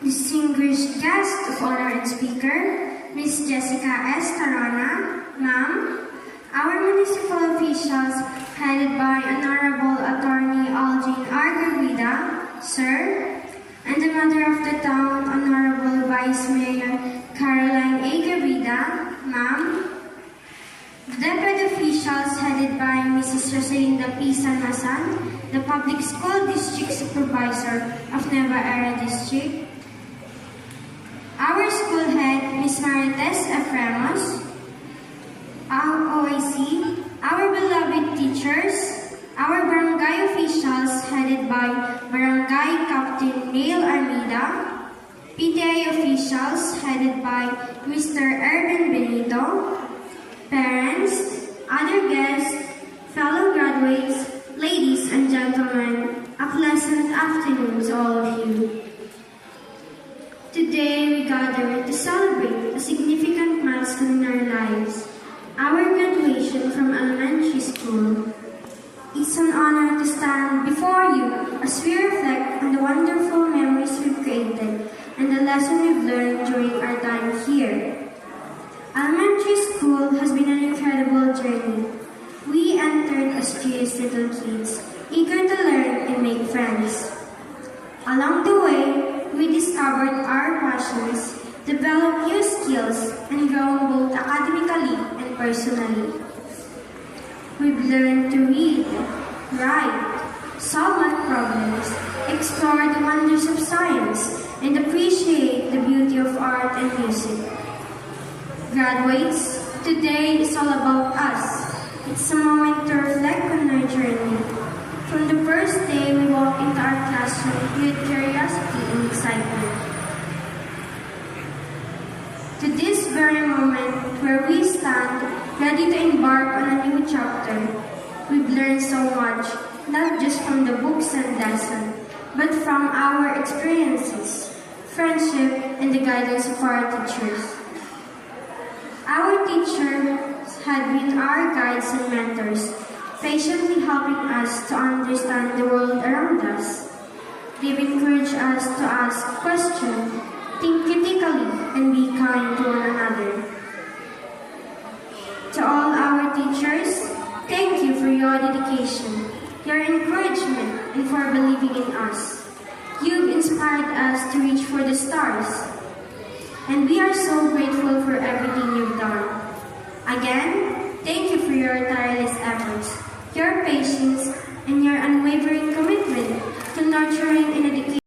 Distinguished guest of honor and speaker, Ms. Jessica S. Tarona, Ma'am, our municipal officials headed by Honorable Attorney Algin R. Garvida, Sir, and the Mother of the Town, Honorable Vice Mayor Caroline A. Garvida, Ma'am, the deputy officials headed by Mrs. Rosalinda P. Sanmasan, the Public School District Supervisor of Nueva Ecija District, our school head, Ms. Marites Efremos, our OIC, our beloved teachers, our barangay officials headed by Barangay Captain Neil Armida, PTA officials headed by Mr. Erwin Benito, parents, other guests, fellow graduates, ladies and gentlemen, a pleasant afternoon to all of you. Today we gather to celebrate a significant milestone in our lives, our graduation from elementary school. It's an honor to stand before you as we reflect on the wonderful memories we've created and the lesson we've learned during our time here. Elementary school has been an incredible journey. We entered as curious little kids, eager to learn and make friends. Along the way, we discovered our passions, developed new skills, and grown both academically and personally. We've learned to read, write, solve math problems, explore the wonders of science, and appreciate the beauty of art and music. Graduates, today is all about us. It's a moment to reflect on our journey. From the first day we walked into our classroom with curiosity and excitement, to this very moment where we stand ready to embark on a new chapter. We've learned so much, not just from the books and lessons, but from our experiences, friendship, and the guidance of our teachers. Our teachers had been our guides and mentors, patiently helping us to understand the world around us. They've encouraged us to ask questions, think critically, and be kind to one another. To all our teachers, thank you for your dedication, your encouragement, and for believing in us. You've inspired us to reach for the stars, and we are so grateful for everything you've done. Again, thank you for your tireless efforts, your patience, and your unwavering commitment to nurturing and educating